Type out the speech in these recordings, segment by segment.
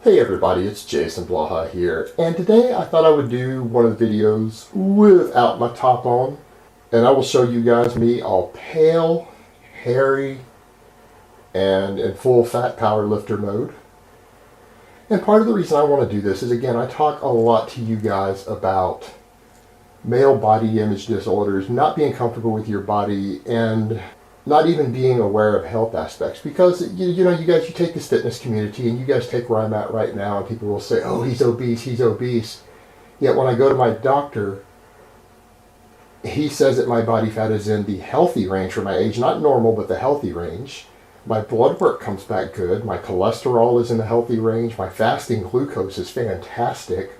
Hey everybody, it's Jason Blaha here, and today I thought I would do one of the videos without my top on, and I will show you guys me all pale, hairy, and in full fat power lifter mode. And part of the reason I want to do this is, again, I talk a lot to you guys about male body image disorders, not being comfortable with your body, and not even being aware of health aspects, because you know, you guys, you take this fitness community and you guys take where I'm at right now, and people will say, oh, he's obese. Yet when I go to my doctor, he says that my body fat is in the healthy range for my age, not normal, but the healthy range. My blood work comes back good. My cholesterol is in the healthy range. My fasting glucose is fantastic.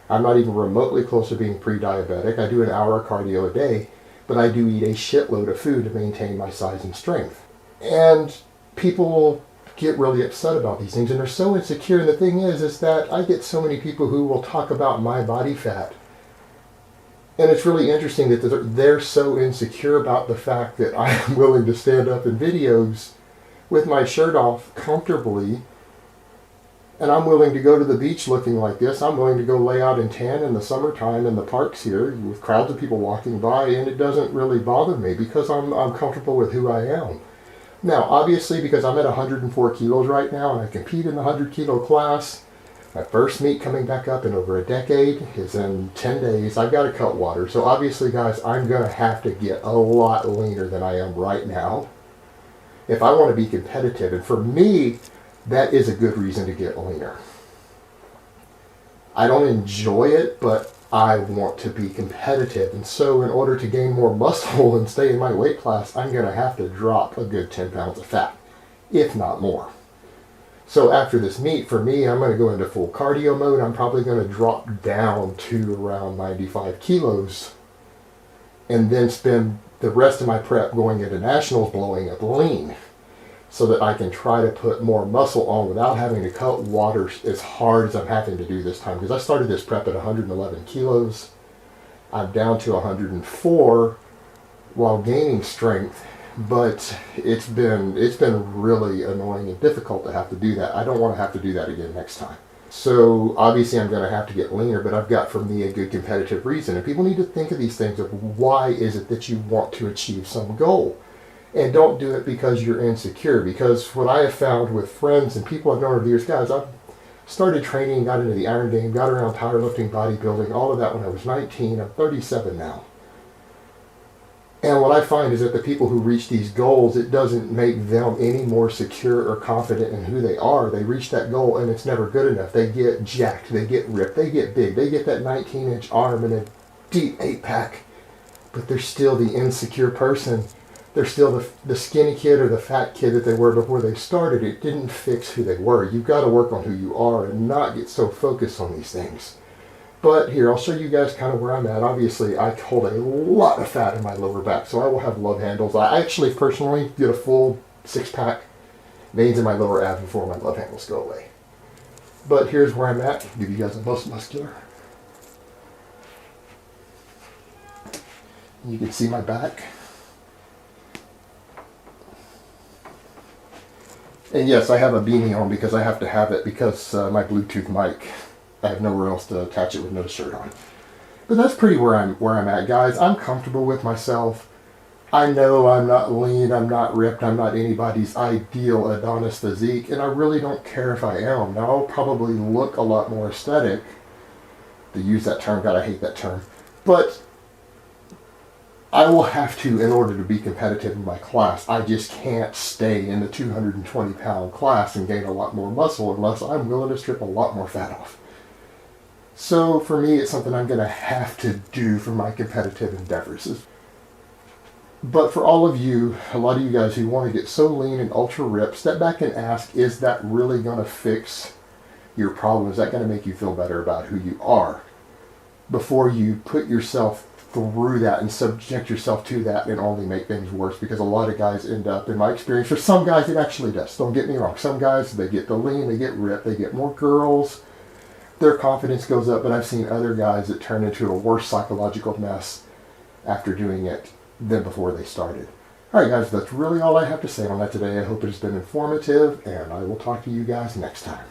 I'm not even remotely close to being pre-diabetic. I do an hour of cardio a day, but I do eat a shitload of food to maintain my size and strength. And people get really upset about these things, and they're so insecure. And the thing is that I get so many people who will talk about my body fat. And it's really interesting that they're so insecure about the fact that I am willing to stand up in videos with my shirt off comfortably, and I'm willing to go to the beach looking like this. I'm willing to go lay out in tan in the summertime in the parks here with crowds of people walking by, and it doesn't really bother me because I'm comfortable with who I am. Now, obviously, because I'm at 104 kilos right now and I compete in the 100 kilo class, my first meet coming back up in over a decade is in 10 days. I've got to cut water. So obviously, guys, I'm going to have to get a lot leaner than I am right now if I want to be competitive. And for me, that is a good reason to get leaner. I don't enjoy it, but I want to be competitive. And so in order to gain more muscle and stay in my weight class, I'm going to have to drop a good 10 pounds of fat, if not more. So after this meet, for me, I'm going to go into full cardio mode. I'm probably going to drop down to around 95 kilos and then spend the rest of my prep going into nationals blowing up lean, so that I can try to put more muscle on without having to cut water as hard as I'm having to do this time. Because I started this prep at 111 kilos. I'm down to 104 while gaining strength, but it's been really annoying and difficult to have to do that. I don't want to have to do that again next time. So obviously I'm going to have to get leaner, but I've got for me a good competitive reason. And people need to think of these things of why is it that you want to achieve some goal. And don't do it because you're insecure. Because what I have found with friends and people I've known over the years, guys, I've started training, got into the iron game, got around powerlifting, bodybuilding, all of that when I was 19. I'm 37 now. And what I find is that the people who reach these goals, it doesn't make them any more secure or confident in who they are. They reach that goal and it's never good enough. They get jacked, they get ripped, they get big, they get that 19-inch arm and a deep 8-pack, but they're still the insecure person. They're still the skinny kid or the fat kid that they were before they started. It didn't fix who they were. You've got to work on who you are and not get so focused on these things. But here, I'll show you guys kind of where I'm at. Obviously, I hold a lot of fat in my lower back, so I will have love handles. I actually personally get a full 6-pack veins in my lower abs before my love handles go away. But here's where I'm at. Give you guys a most muscular. You can see my back. And yes, I have a beanie on because I have to have it because my Bluetooth mic, I have nowhere else to attach it with no shirt on. But that's pretty where I'm at, guys. I'm comfortable with myself. I know I'm not lean, I'm not ripped, I'm not anybody's ideal Adonis physique, and I really don't care if I am. Now, I'll probably look a lot more aesthetic, to use that term. God, I hate that term. But I will have to, in order to be competitive in my class. I just can't stay in the 220-pound class and gain a lot more muscle unless I'm willing to strip a lot more fat off. So for me, it's something I'm going to have to do for my competitive endeavors. But for all of you, a lot of you guys who want to get so lean and ultra ripped, step back and ask, is that really going to fix your problem? Is that going to make you feel better about who you are? Before you put yourself through that and subject yourself to that and only make things worse, because a lot of guys end up, in my experience, for some guys it actually does, don't get me wrong, some guys, they get the lean, they get ripped, they get more girls, their confidence goes up, but I've seen other guys that turn into a worse psychological mess after doing it than before they started. Alright guys, that's really all I have to say on that today. I hope it has been informative, and I will talk to you guys next time.